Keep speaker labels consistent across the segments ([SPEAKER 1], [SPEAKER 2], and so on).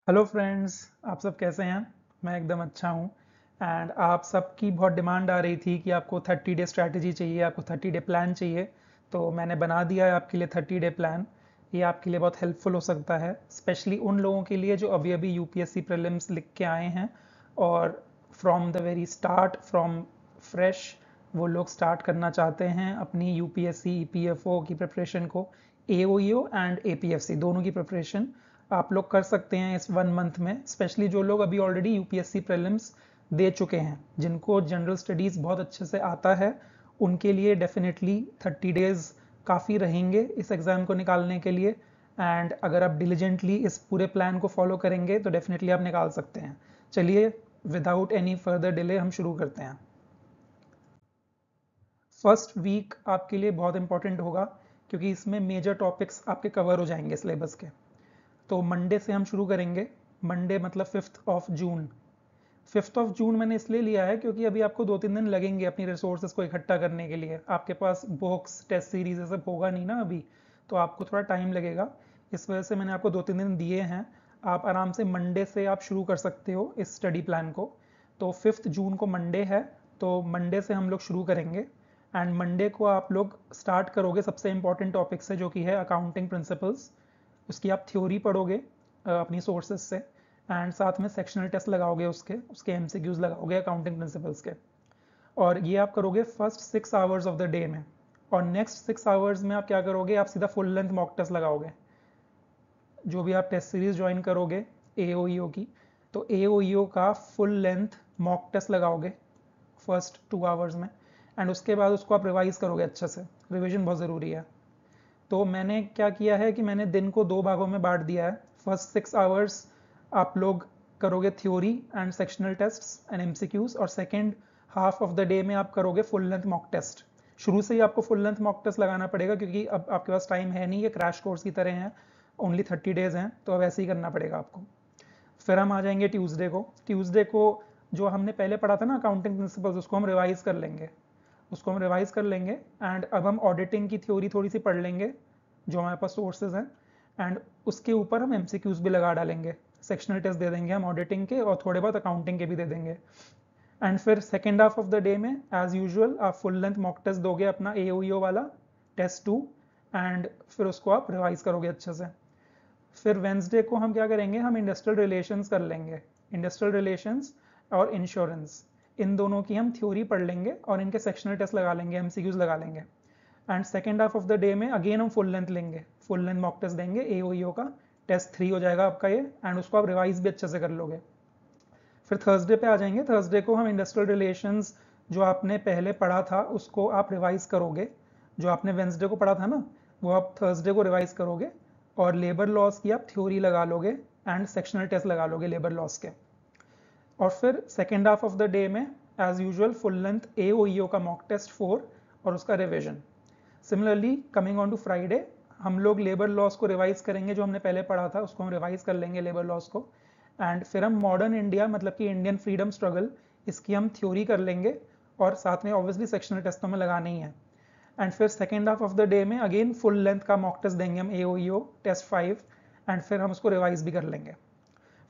[SPEAKER 1] Hello friends, आप सब कैसे हैं। मैं एकदम अच्छा हूँ। एंड आप सबकी बहुत डिमांड आ रही थी कि आपको 30 डे स्ट्रैटेजी चाहिए, आपको 30 डे प्लान चाहिए। तो मैंने बना दिया है आपके लिए 30 डे प्लान। ये आपके लिए बहुत हेल्पफुल हो सकता है, स्पेशली उन लोगों के लिए जो अभी अभी यूपीएससी प्रीलिम्स लिख के आए हैं और from the very start, from fresh वो लोग स्टार्ट करना चाहते हैं अपनी यूपीएससी ईपीएफओ की प्रिपरेशन को। एओईओ एंड एपीएफसी दोनों की प्रिपरेशन आप लोग कर सकते हैं इस 1 मंथ में, स्पेशली जो लोग अभी ऑलरेडी यूपीएससी प्रीलिम्स दे चुके हैं, जिनको जनरल स्टडीज़ बहुत अच्छे से आता है। उनके लिए डेफिनेटली 30 डेज काफ़ी रहेंगे इस एग्ज़ाम को निकालने के लिए। एंड अगर आप डिलीजेंटली इस पूरे प्लान को फॉलो करेंगे तो डेफिनेटली आप निकाल सकते हैं। चलिए, विदाउट एनी फर्दर डिले हम शुरू करते हैं। फर्स्ट वीक आपके लिए बहुत इंपॉर्टेंट होगा, क्योंकि इसमें मेजर टॉपिक्स आपके कवर हो जाएंगे सिलेबस के। तो मंडे से हम शुरू करेंगे। मंडे मतलब 5 जून। 5 जून मैंने इसलिए लिया है क्योंकि अभी आपको 2-3 दिन लगेंगे अपनी रिसोर्सेज को इकट्ठा करने के लिए। आपके पास बुक्स, टेस्ट सीरीज ये सब होगा नहीं ना अभी, तो आपको थोड़ा टाइम लगेगा। इस वजह से मैंने आपको 2-3 दिन दिए हैं। आप आराम से मंडे से आप शुरू कर सकते हो इस स्टडी प्लान को। तो 5 जून को मंडे है, तो मंडे से हम लोग शुरू करेंगे। एंड मंडे को आप लोग स्टार्ट करोगे सबसे इंपॉर्टेंट टॉपिक से, जो कि है अकाउंटिंग प्रिंसिपल्स। उसकी आप थ्योरी पढ़ोगे अपनी सोर्सेज से, एंड साथ में सेक्शनल टेस्ट लगाओगे, उसके उसके एमसीक्यूज लगाओगे अकाउंटिंग प्रिंसिपल्स के। और ये आप करोगे first 6 hours of the day में। और नेक्स्ट 6 आवर्स में आप क्या करोगे, आप सीधा फुल लेंथ मॉक टेस्ट लगाओगे। जो भी आप टेस्ट सीरीज ज्वाइन करोगे एओईओ की, तो एओईओ का फुल लेंथ मॉक टेस्ट लगाओगे फर्स्ट 2 आवर्स में। एंड उसके बाद उसको आप रिवाइज करोगे अच्छे से। रिविजन बहुत ज़रूरी है। तो मैंने क्या किया है कि मैंने दिन को 2 भागों में बांट दिया है। फर्स्ट 6 आवर्स आप लोग करोगे theory and sectional tests and MCQs, और second half of the day में आप करोगे फुल लेंथ मॉक टेस्ट। शुरू से ही आपको फुल लेंथ मॉक टेस्ट लगाना पड़ेगा, क्योंकि अब आपके पास टाइम है नहीं, ये क्रैश कोर्स की तरह है। ओनली 30 डेज हैं, तो अब ऐसे ही करना पड़ेगा आपको। फिर हम आ जाएंगे ट्यूसडे को। ट्यूसडे को जो हमने पहले पढ़ा था ना अकाउंटिंग प्रिंसिपल्स, उसको हम रिवाइज कर लेंगे। एंड अब हम ऑडिटिंग की थ्योरी थोड़ी सी पढ़ लेंगे, जो हमारे पास सोर्सेज हैं। एंड उसके ऊपर हम एमसीक्यूज भी लगा डालेंगे। सेक्शनल टेस्ट दे देंगे हम ऑडिटिंग के, और थोड़े बहुत अकाउंटिंग के भी दे देंगे। एंड फिर second half of the day में एज यूजुअल आप फुल लेंथ मॉक टेस्ट दोगे अपना एओईओ वाला, टेस्ट 2। एंड फिर उसको आप रिवाइज करोगे अच्छे से। फिर वेंसडे को हम क्या करेंगे, हम इंडस्ट्रियल रिलेशंस कर लेंगे। इंडस्ट्रियल रिलेशंस और इंश्योरेंस, इन दोनों की हम थ्योरी पढ़ लेंगे और इनके सेक्शनल टेस्ट लगा लेंगे, एमसीक्यूज लगा लेंगे। And second half of the day में अगेन हम फुल लेंथ लेंगे, फुल लेंथ मॉक टेस्ट देंगे एओईओ का। टेस्ट 3 हो जाएगा आपका ये, एंड उसको आप रिवाइज भी अच्छे से कर लोगे। फिर थर्सडे पे आ जाएंगे। थर्सडे को हम इंडस्ट्रियल रिलेशंस जो आपने पहले पढ़ा था उसको आप रिवाइज करोगे। जो आपने वेंसडे को पढ़ा था ना, वो आप थर्सडे को रिवाइज करोगे। और लेबर लॉस की आप थ्योरी लगा लोगे एंड सेक्शनल टेस्ट लगा लोगे लेबर लॉस के। और फिर second half of the day में as usual full length AOEO का मॉक टेस्ट 4 और उसका revision. Similarly coming on to Friday, हम लोग लेबर लॉस को रिवाइज करेंगे। जो हमने पहले पढ़ा था उसको हम रिवाइज कर लेंगे, लेबर लॉस को। एंड फिर हम मॉडर्न इंडिया मतलब कि इंडियन फ्रीडम स्ट्रगल, इसकी हम थ्योरी कर लेंगे। और साथ में ऑब्वियसली सेक्शनल टेस्ट तो हमें लगाना ही है। एंड फिर second half of the day में अगेन फुल लेंथ का मॉक टेस्ट देंगे हम एओईओ टेस्ट 5। एंड फिर हम उसको रिवाइज भी कर लेंगे।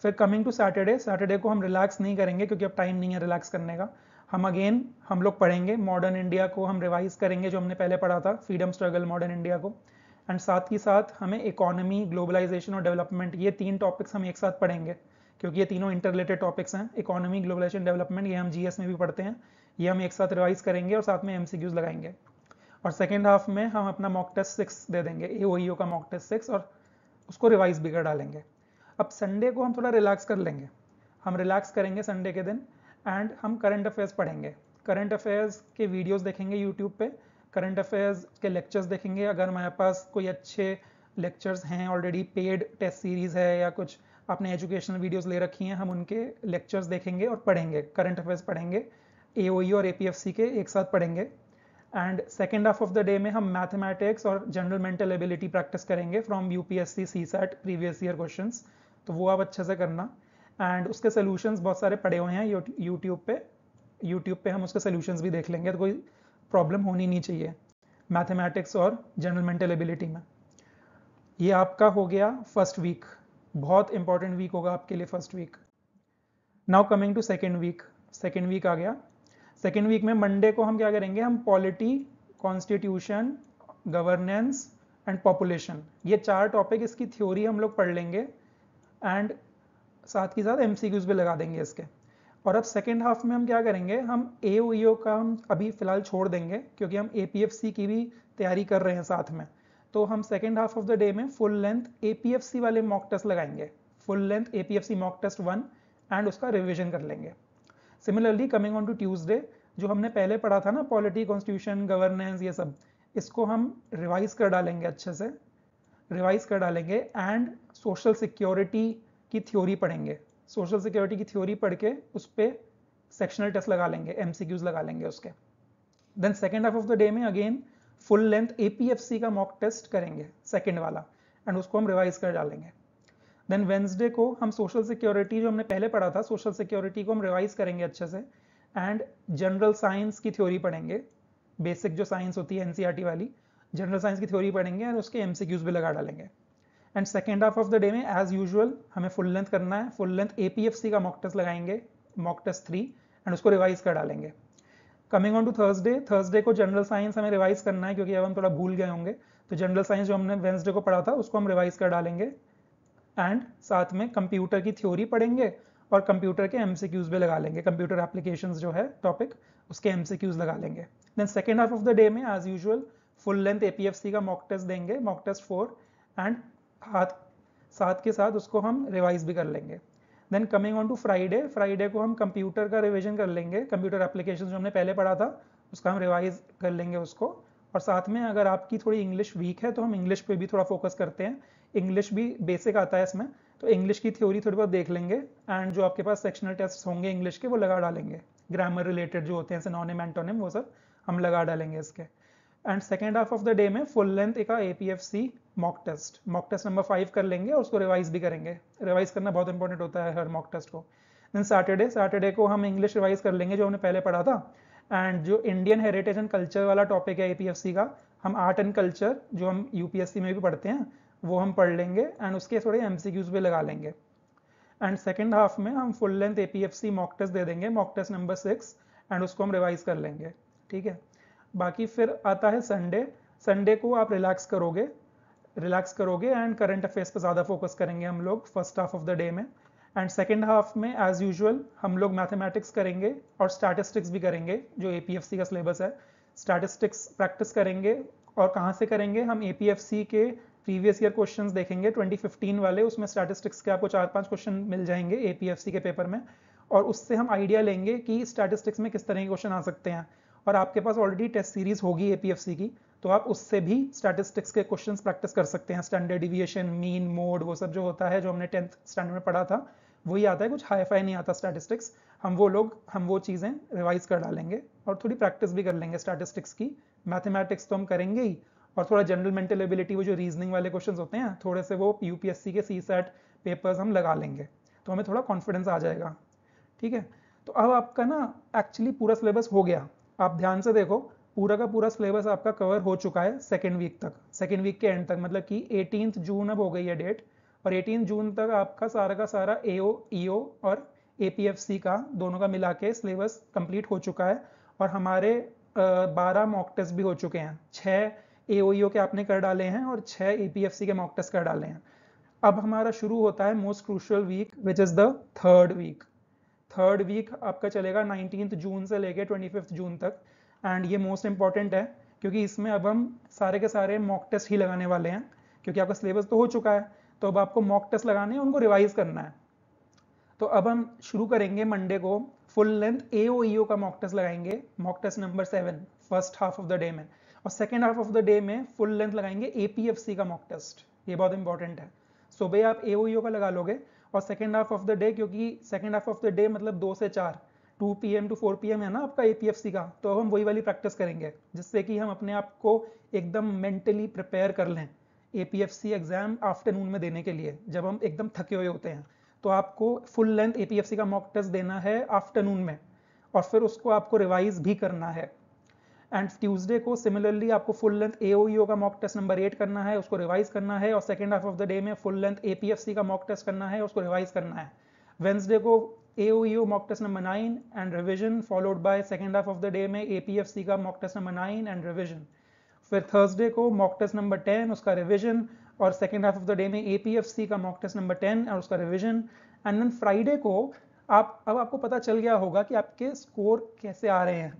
[SPEAKER 1] फिर कमिंग टू सैटरडे, सैटरडे को हम रिलैक्स नहीं करेंगे क्योंकि अब टाइम नहीं है रिलैक्स करने का। हम लोग पढ़ेंगे मॉडर्न इंडिया को, हम रिवाइज करेंगे जो हमने पहले पढ़ा था, फ्रीडम स्ट्रगल, मॉडर्न इंडिया को। एंड साथ ही साथ हमें इकोनॉमी, ग्लोबलाइजेशन और डेवलपमेंट, ये 3 टॉपिक्स हम एक साथ पढ़ेंगे, क्योंकि ये तीनों इंटररिलेटेड टॉपिक्स हैं। इकोनॉमी, ग्लोबलाइजेशन, डेवलपमेंट, ये हम जीएस में भी पढ़ते हैं। ये हम एक साथ रिवाइज करेंगे और साथ में एमसीक्यूज लगाएंगे। और सेकेंड हाफ में हम अपना मॉक टेस्ट 6 दे देंगे, एओईओ का मॉक टेस्ट 6, और उसको रिवाइज भी कर डालेंगे। अब संडे को हम थोड़ा रिलैक्स कर लेंगे। हम रिलैक्स करेंगे संडे के दिन, एंड हम करंट अफेयर्स पढ़ेंगे। करंट अफेयर्स के वीडियोस देखेंगे यूट्यूब पे, करंट अफेयर्स के लेक्चर्स देखेंगे। अगर हमारे पास कोई अच्छे लेक्चर्स हैं, ऑलरेडी पेड टेस्ट सीरीज़ है या कुछ आपने एजुकेशनल वीडियोस ले रखी हैं, हम उनके लेक्चर्स देखेंगे और पढ़ेंगे, करंट अफेयर्स पढ़ेंगे। एओई और एपीएफसी के एक साथ पढ़ेंगे। And second half of the day में हम मैथमेटिक्स और जनरल मेंटल एबिलिटी प्रैक्टिस करेंगे from UPSC CSAT previous year questions. तो वो आप अच्छे से करना। एंड उसके सोल्यूशंस बहुत सारे पड़े हुए हैं यूट्यूब पे हम उसके सोल्यूशंस भी देख लेंगे, तो कोई प्रॉब्लम होनी नहीं चाहिए मैथमेटिक्स और जनरल मेंटल एबिलिटी में। ये आपका हो गया फर्स्ट वीक। बहुत इंपॉर्टेंट वीक होगा आपके लिए first week. Now coming to second week. Second week आ गया। सेकेंड वीक में मंडे को हम क्या करेंगे, हम polity, constitution, governance and population, ये 4 टॉपिक, इसकी थ्योरी हम लोग पढ़ लेंगे एंड साथ ही साथ एमसीक्यूज भी लगा देंगे इसके। और अब सेकेंड हाफ में हम क्या करेंगे, हम एओईओ का हम अभी फिलहाल छोड़ देंगे क्योंकि हम एपीएफसी की भी तैयारी कर रहे हैं साथ में। तो हम second half of the day में फुल लेंथ एपीएफसी वाले मॉक टेस्ट लगाएंगे, full length APFC mock test 1 and उसका रिविजन कर लेंगे। Similarly coming on to Tuesday, जो हमने पहले पढ़ा था ना पॉलिटी, कॉन्स्टिट्यूशन, गवर्नेंस, ये सब, इसको हम रिवाइज कर डालेंगे, अच्छे से रिवाइज कर डालेंगे एंड सोशल सिक्योरिटी की थ्योरी पढ़ेंगे। सोशल सिक्योरिटी की थ्योरी पढ़ के उस पर सेक्शनल टेस्ट लगा लेंगे, एमसीक्यूज लगा लेंगे उसके। Then second half of the day में अगेन फुल लेंथ एपीएफसी का मॉक टेस्ट करेंगे, सेकेंड वाला, एंड उसको हम रिवाइज कर डालेंगे। देन वेंसडे को हम सोशल सिक्योरिटी, जो हमने पहले पढ़ा था, सोशल सिक्योरिटी को हम रिवाइज करेंगे अच्छे से एंड जनरल साइंस की थ्योरी पढ़ेंगे, बेसिक जो साइंस होती है एनसीईआरटी वाली, जनरल साइंस की थ्योरी पढ़ेंगे एंड उसके एमसीक्यूज भी लगा डालेंगे। And second half of the day में एज यूजुअल हमें फुल लेंथ करना है, फुल लेंथ एपीएफसी का मॉक टेस्ट लगाएंगे, मॉक टेस्ट 3, एंड उसको रिवाइज कर डालेंगे। Coming on to Thursday, Thursday को जनरल साइंस हमें रिवाइज करना है क्योंकि अब हम थोड़ा भूल गए होंगे, तो जनरल साइंस जो हमने वेंसडे को पढ़ा था उसको हम रिवाइज कर डालेंगे एंड साथ में कंप्यूटर की थ्योरी पढ़ेंगे और कंप्यूटर के एमसीक्यूज भी लगा लेंगे, कंप्यूटर एप्लीकेशंस जो है टॉपिक, उसके एमसीक्यूज लगा लेंगे। Then second half of the day में as usual full length APFC का मॉक टेस्ट देंगे, मॉक टेस्ट 4, एंड साथ के साथ उसको हम रिवाइज भी कर लेंगे। Then coming on to Friday, Friday को हम कंप्यूटर का रिवीजन कर लेंगे, कंप्यूटर एप्लीकेशन जो हमने पहले पढ़ा था उसका हम रिवाइज कर लेंगे उसको। और साथ में अगर आपकी थोड़ी इंग्लिश वीक है तो हम इंग्लिश पे भी थोड़ा फोकस करते हैं, इंग्लिश भी बेसिक आता है इसमें, तो इंग्लिश की थ्योरी थोड़ी बहुत देख लेंगे एंड जो आपके पास सेक्शनल टेस्ट होंगे इंग्लिश के वो लगा डालेंगे, ग्रामर रिलेटेड जो होते हैं सिनोनिम एंटोनिम वो सब हम लगा डालेंगे इसके। And second half of the day में फुल लेंथ एक एपीएफसी मॉक टेस्ट नंबर 5 कर लेंगे और उसको रिवाइज भी करेंगे, रिवाइज करना बहुत इंपॉर्टेंट होता है हर मॉक टेस्ट को। देन सैटरडे को हम इंग्लिश रिवाइज कर लेंगे जो हमने पहले पढ़ा था, एंड जो इंडियन हेरिटेज एंड कल्चर वाला टॉपिक है एपीएफसी का, हम आर्ट एंड कल्चर जो हम यूपीएससी में भी पढ़ते हैं वो हम पढ़ लेंगे एंड उसके थोड़े एमसीक्यूज भी लगा लेंगे। एंड सेकेंड हाफ में हम full length APFC mock test दे देंगे, मॉक टेस्ट नंबर 6, एंड उसको हम रिवाइज कर लेंगे, ठीक है। बाकी फिर आता है संडे, संडे को आप रिलैक्स करोगे एंड करंट अफेयर्स पे ज़्यादा फोकस करेंगे हम लोग first half of the day में। एंड सेकेंड हाफ में एज यूजुअल हम लोग मैथमेटिक्स करेंगे और स्टैटिस्टिक्स भी करेंगे, जो एपीएफसी का सिलेबस है, स्टैटिस्टिक्स प्रैक्टिस करेंगे। और कहाँ से करेंगे, हम एपीएफसी के प्रीवियस ईयर क्वेश्चंस देखेंगे 2015 वाले, उसमें स्टैटिस्टिक्स के आपको 4-5 क्वेश्चन मिल जाएंगे एपीएफसी के पेपर में, और उससे हम आइडिया लेंगे कि स्टैटिस्टिक्स में किस तरह के क्वेश्चन आ सकते हैं। और आपके पास ऑलरेडी टेस्ट सीरीज होगी एपीएफसी की, तो आप उससे भी स्टैटिस्टिक्स के क्वेश्चंस प्रैक्टिस कर सकते हैं, स्टैंडर्ड डिविएशन, मीन, मोड, वो सब जो होता है जो हमने 10th स्टैंडर्ड में पढ़ा था वही आता है, कुछ हाई फाई नहीं आता स्टैटिस्टिक्स। हम वो चीज़ें रिवाइज कर डालेंगे और थोड़ी प्रैक्टिस भी कर लेंगे स्टैटिस्टिक्स की। मैथमेटिक्स तो हम करेंगे ही, और थोड़ा जनरल मेंटल एबिलिटी, वो जो रीजनिंग वाले क्वेश्चंस होते हैं थोड़े से, वो यूपीएससी के सीसैट पेपर्स हम लगा लेंगे, तो हमें थोड़ा कॉन्फिडेंस आ जाएगा, ठीक है। तो अब आपका ना एक्चुअली पूरा सिलेबस हो गया, आप ध्यान से देखो, पूरा का पूरा सिलेबस आपका कवर हो चुका है सेकेंड वीक तक, सेकेंड वीक के एंड तक, मतलब कि 18 जून अब हो गई है डेट, और 18 जून तक आपका सारा का सारा एओ, ईओ और एपीएफसी का दोनों का मिला के सिलेबस कंप्लीट हो चुका है। और हमारे 12 मॉक टेस्ट भी हो चुके हैं, 6 एओईओ के आपने कर डाले हैं और 6 एपीएफसी के मॉक टेस्ट कर डाले हैं। अब हमारा शुरू होता है most crucial week, which is the third week आपका चलेगा 19 जून से लेके 25 जून तक, एंड ये मोस्ट इंपॉर्टेंट है क्योंकि इसमें अब हम सारे के सारे मॉक टेस्ट ही लगाने वाले हैं, क्योंकि आपका सिलेबस तो हो चुका है, तो अब आपको मॉक टेस्ट लगाने हैं, उनको रिवाइज करना है। तो अब हम शुरू करेंगे मंडे को, फुल लेंथ एओईओ का मॉक टेस्ट लगाएंगे, mock test number 7 first half of the day में, और second half of the day में फुल लेंथ लगाएंगे एपीएफसी का मॉक टेस्ट, ये बहुत इंपॉर्टेंट है। सुबह आप एओईओ का लगा लोगे और second half of the day, क्योंकि second half of the day मतलब 2 से 4, 2 PM to 4 PM है ना आपका एपीएफसी का, तो अब हम वही वाली प्रैक्टिस करेंगे जिससे कि हम अपने आप को एकदम मेंटली प्रिपेयर कर लें एपीएफसी एग्जाम आफ्टरनून में देने के लिए, जब हम एकदम थके हुए होते हैं। तो आपको फुल लेंथ एपीएफसी का मॉक टेस्ट देना है आफ्टरनून में, और फिर उसको आपको रिवाइज भी करना है। एंड ट्यूसडे को सिमिलरली आपको फुल लेंथ AOEO का मॉक टेस्ट नंबर 8 करना है, उसको रिवाइज करना है, और second half of the day में फुल लेंथ APFC का मॉक टेस्ट करना है, उसको रिवाइज करना है। वेंसडे को AOEO mock test number 9 and revision, followed by second half of the day में APFC का mock test number 9 and revision. फिर थर्सडे को मॉक टेस्ट नंबर 10 उसका रिविजन, और second half of the day में APFC का mock test number 10 और उसका रिविजन। एंड देन फ्राइडे को अब आपको पता चल गया होगा कि आपके स्कोर कैसे आ रहे हैं,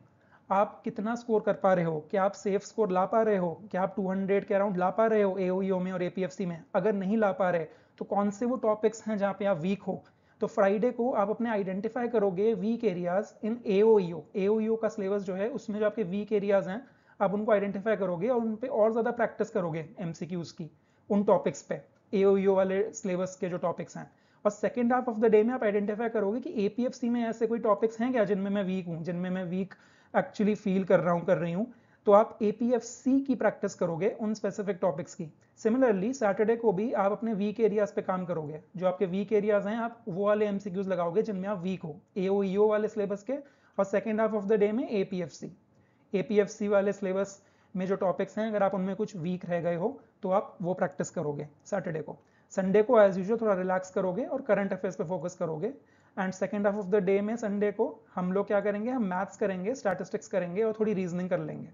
[SPEAKER 1] आप कितना स्कोर कर पा रहे हो, क्या आप सेफ स्कोर ला पा रहे हो, क्या आप 200 के अराउंड ला पा रहे हो AOEO में और APFC में। अगर नहीं ला पा रहे तो कौन से वो टॉपिक्स हैं जहाँ पे आप वीक हो। तो फ्राइडे को आप अपने आइडेंटिफाई करोगे वीक एरियाज इन AOEO का सिलेबस जो है उसमें जो आपके वीक एरियाज हैं आप उनको आइडेंटिफाई करोगे और उन पे और ज़्यादा प्रैक्टिस करोगे MCQs की उन टॉपिक्स पे, AOEO वाले सिलेबस के जो टॉपिक्स हैं। और second half of the day में आप आइडेंटिफाई करोगे कि APFC में ऐसे कोई टॉपिक्स हैं क्या जिनमें मैं वीक हूँ, जिनमें मैं वीक एक्चुअली फील कर रही हूँ। तो आप APFC की प्रैक्टिस करोगे उन स्पेसिफिक टॉपिक्स की। सिमिलरली सैटरडे को भी आप अपने वीक एरियाज पे काम करोगे, जो आपके वीक एरियाज हैं आप वो वाले MCQs लगाओगे जिनमें आप वीक हो AOEO वाले सिलेबस के, और second half of the day में APFC वाले सिलेबस में जो टॉपिक्स हैं अगर आप उनमें कुछ वीक रह गए हो तो आप वो प्रैक्टिस करोगे सैटरडे को। संडे को एज यूजुअल थोड़ा रिलैक्स करोगे और करंट अफेयर्स पे फोकस करोगे। And second half of the day में संडे को हम लोग क्या करेंगे, हम मैथ्स करेंगे, स्टैटिस्टिक्स करेंगे और थोड़ी रीजनिंग कर लेंगे।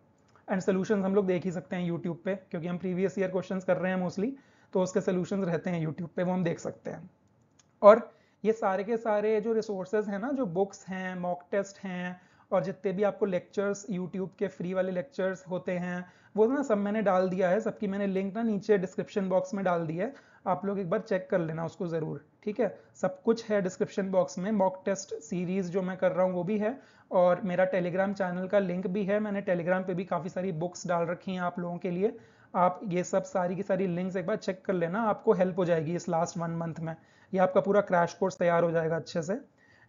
[SPEAKER 1] एंड सोल्यूशंस हम लोग देख ही सकते हैं यूट्यूब पे, क्योंकि हम प्रीवियस ईयर क्वेश्चंस कर रहे हैं मोस्टली, तो उसके सोल्यूशंस रहते हैं यूट्यूब पे, वो हम देख सकते हैं। और ये सारे के सारे जो रिसोर्सेज हैं ना, जो बुक्स हैं, मॉक टेस्ट हैं, और जितने भी आपको लेक्चर्स यूट्यूब के फ्री वाले लेक्चर्स होते हैं वो ना सब मैंने डाल दिया है, सबकी मैंने लिंक ना नीचे डिस्क्रिप्शन बॉक्स में डाल दी है। आप लोग एक बार चेक कर लेना उसको ज़रूर, ठीक है। सब कुछ है डिस्क्रिप्शन बॉक्स में, मॉक टेस्ट सीरीज जो मैं कर रहा हूँ वो भी है, और मेरा टेलीग्राम चैनल का लिंक भी है। मैंने टेलीग्राम पे भी काफ़ी सारी बुक्स डाल रखी हैं आप लोगों के लिए। आप ये सब सारी की सारी लिंक्स एक बार चेक कर लेना, आपको हेल्प हो जाएगी इस लास्ट 1 मंथ में। ये आपका पूरा क्रैश कोर्स तैयार हो जाएगा अच्छे से।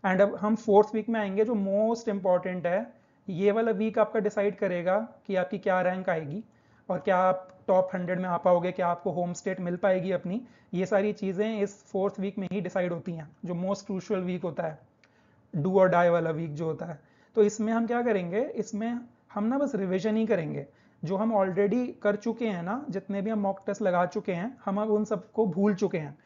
[SPEAKER 1] एंड अब हम 4th वीक में आएंगे, जो मोस्ट इंपॉर्टेंट है। ये वाला वीक आपका डिसाइड करेगा कि आपकी क्या रैंक आएगी और क्या आप टॉप 100 में आ पाओगे, क्या आपको होम स्टेट मिल पाएगी अपनी। ये सारी चीज़ें इस 4th वीक में ही डिसाइड होती हैं, जो मोस्ट क्रूशियल वीक होता है, डू और डाई वाला वीक जो होता है। तो इसमें हम क्या करेंगे, इसमें हम ना बस रिविजन ही करेंगे, जो हम ऑलरेडी कर चुके हैं ना, जितने भी हम मॉक टेस्ट लगा चुके हैं हम अब उन सबको भूल चुके हैं,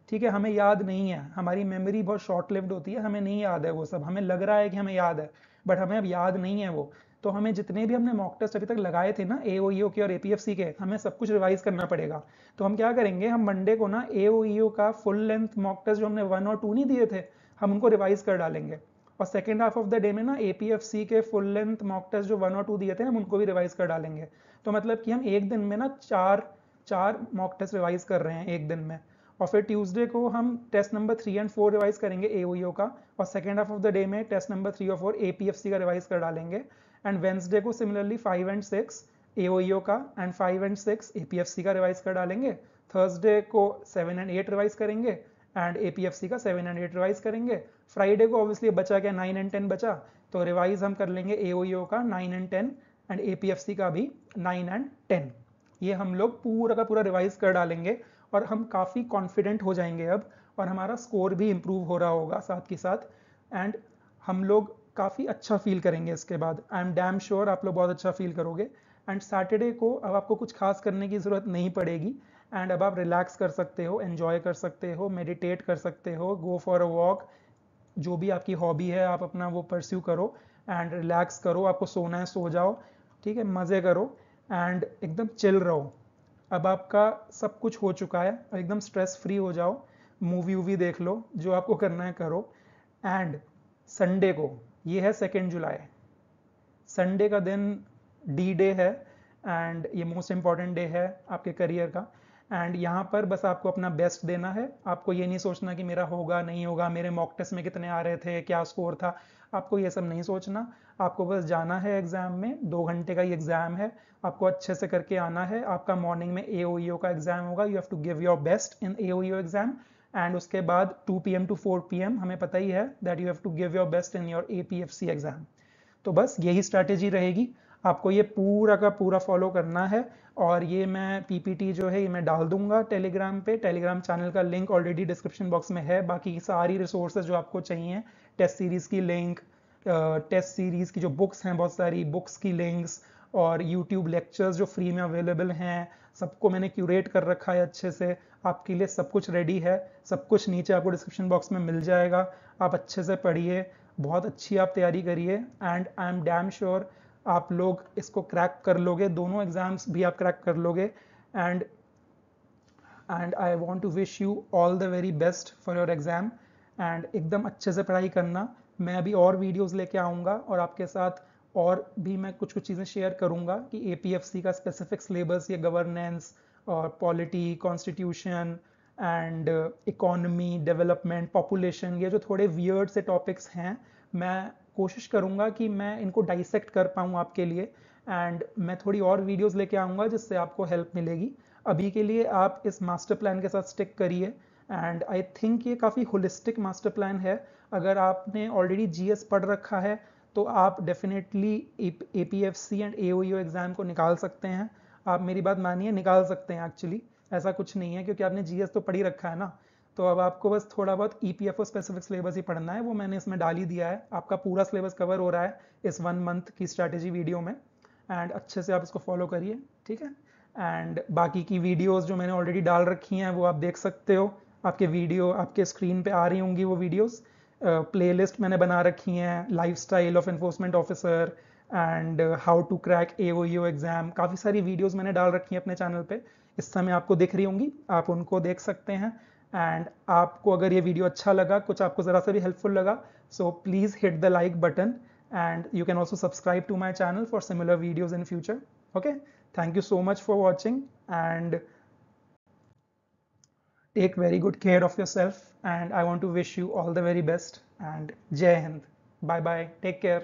[SPEAKER 1] ठीक है। हमें याद नहीं है, हमारी मेमोरी बहुत शॉर्ट लिव्ड होती है, हमें नहीं याद है वो सब। हमें लग रहा है कि हमें याद है, बट हमें अब याद नहीं है वो। तो हमें जितने भी हमने मॉक टेस्ट अभी तक लगाए थे ना AOEO के और APFC के, हमें सब कुछ रिवाइज करना पड़ेगा। तो हम क्या करेंगे, हम मंडे को ना AOEO का फुल लेंथ मॉक टेस्ट जो हमने 1 और 2 नहीं दिए थे, हम उनको रिवाइज कर डालेंगे। और second half of the day में ना APFC के फुल लेंथ मॉक टेस्ट जो 1 और 2 दिए थे हम उनको भी रिवाइज कर डालेंगे। तो मतलब कि हम एक दिन में ना चार मॉक टेस्ट रिवाइज कर रहे हैं एक दिन में। और फिर ट्यूसडे को हम टेस्ट नंबर 3 और 4 रिवाइज करेंगे AOEO का, और second half of the day में टेस्ट नंबर 3 और 4 APFC का रिवाइज कर डालेंगे। एंड वेंसडे को सिमिलरली 5 और 6 AOEO का एंड 5 और 6 APFC का रिवाइज कर डालेंगे। थर्सडे को 7 और 8 रिवाइज करेंगे एंड APFC का 7 और 8 रिवाइज करेंगे। फ्राइडे को ऑब्वियसली बचा क्या, 9 और 10 बचा, तो रिवाइज हम कर लेंगे AOEO का 9 और 10 एंड APFC का भी 9 और 10। ये हम लोग पूरा का पूरा रिवाइज कर डालेंगे और हम काफ़ी कॉन्फिडेंट हो जाएंगे अब, और हमारा स्कोर भी इम्प्रूव हो रहा होगा साथ के साथ। एंड हम लोग काफ़ी अच्छा फील करेंगे इसके बाद। आई एम डैम श्योर आप लोग बहुत अच्छा फील करोगे। एंड सैटरडे को अब आपको कुछ खास करने की ज़रूरत नहीं पड़ेगी, एंड अब आप रिलैक्स कर सकते हो, एन्जॉय कर सकते हो, मेडिटेट कर सकते हो, गो फॉर अ वॉक, जो भी आपकी हॉबी है आप अपना वो परस्यू करो एंड रिलैक्स करो। आपको सोना है सो जाओ, ठीक है, मज़े करो एंड एकदम चिल रहो। अब आपका सब कुछ हो चुका है, एकदम स्ट्रेस फ्री हो जाओ, मूवी वूवी देख लो, जो आपको करना है करो। एंड संडे को, ये है 2 जुलाई, संडे का दिन D-Day है, एंड ये मोस्ट इंपॉर्टेंट डे है आपके करियर का। एंड यहाँ पर बस आपको अपना बेस्ट देना है। आपको ये नहीं सोचना कि मेरा होगा नहीं होगा, मेरे मॉक टेस्ट में कितने आ रहे थे, क्या स्कोर था, आपको ये सब नहीं सोचना। आपको बस जाना है एग्जाम में, 2 घंटे का ही एग्जाम है, आपको अच्छे से करके आना है। आपका मॉर्निंग में AOEO का एग्जाम होगा, you have to give your best in AOEO exam. And उसके बाद 2 PM to 4 PM हमें पता ही है that you have to give your best in your APFC exam. तो बस यही स्ट्रैटेजी रहेगी, आपको ये पूरा का पूरा फॉलो करना है। और ये मैं PPT जो है ये मैं डाल दूंगा टेलीग्राम पे, टेलीग्राम चैनल का लिंक ऑलरेडी डिस्क्रिप्शन बॉक्स में है। बाकी की सारी रिसोर्सेज जो आपको चाहिए, टेस्ट सीरीज़ की लिंक, टेस्ट सीरीज़ की जो बुक्स हैं बहुत सारी बुक्स की लिंक्स, और यूट्यूब लेक्चर्स जो फ्री में अवेलेबल हैं, सबको मैंने क्यूरेट कर रखा है अच्छे से। आपके लिए सब कुछ रेडी है, सब कुछ नीचे आपको डिस्क्रिप्शन बॉक्स में मिल जाएगा। आप अच्छे से पढ़िए, बहुत अच्छी आप तैयारी करिए, and I am damn sure आप लोग इसको क्रैक कर लोगे, दोनों एग्जाम्स भी आप क्रैक कर लोगे। And I want to wish you all the very best for your exam. And एकदम अच्छे से पढ़ाई करना। मैं अभी और वीडियोस लेके आऊँगा और आपके साथ और भी मैं कुछ कुछ चीज़ें शेयर करूँगा कि APFC का स्पेसिफिक सिलेबस, ये गवर्नेंस और polity, constitution and economy, development, population, ये जो थोड़े वियर्ड से टॉपिक्स हैं, मैं कोशिश करूँगा कि मैं इनको डाइसेक्ट कर पाऊँ आपके लिए। एंड मैं थोड़ी और वीडियोस लेके आऊँगा जिससे आपको हेल्प मिलेगी। अभी के लिए आप इस मास्टर प्लान के साथ स्टिक करिए। एंड आई थिंक ये काफ़ी होलिस्टिक मास्टर प्लान है। अगर आपने ऑलरेडी GS पढ़ रखा है तो आप definitely APFC and AOEO exam को निकाल सकते हैं। आप मेरी बात मानिए, निकाल सकते हैं एक्चुअली, ऐसा कुछ नहीं है, क्योंकि आपने GS तो पढ़ी रखा है ना। तो अब आपको बस थोड़ा बहुत EPFO स्पेसिफिक सिलेबस ही पढ़ना है, वो मैंने इसमें डाल ही दिया है। आपका पूरा सिलेबस कवर हो रहा है इस 1 मंथ की स्ट्रैटेजी वीडियो में। एंड अच्छे से आप इसको फॉलो करिए, ठीक है। एंड बाकी की वीडियोस जो मैंने ऑलरेडी डाल रखी हैं वो आप देख सकते हो। आपके वीडियो आपके स्क्रीन पे आ रही होंगी वो वीडियोस। प्लेलिस्ट मैंने बना रखी हैं, lifestyle of enforcement officer and how to crack AOEO exam. काफ़ी सारी वीडियोस मैंने डाल रखी हैं अपने चैनल पे, इस समय आपको दिख रही होंगी, आप उनको देख सकते हैं। एंड आपको अगर ये वीडियो अच्छा लगा, कुछ आपको ज़रा सा भी हेल्पफुल लगा, so please hit the like button, and you can also subscribe to my channel for similar videos in future. Okay, thank you so much for watching, and take very good care of yourself, and I want to wish you all the very best, and Jai Hind. Bye bye, take care.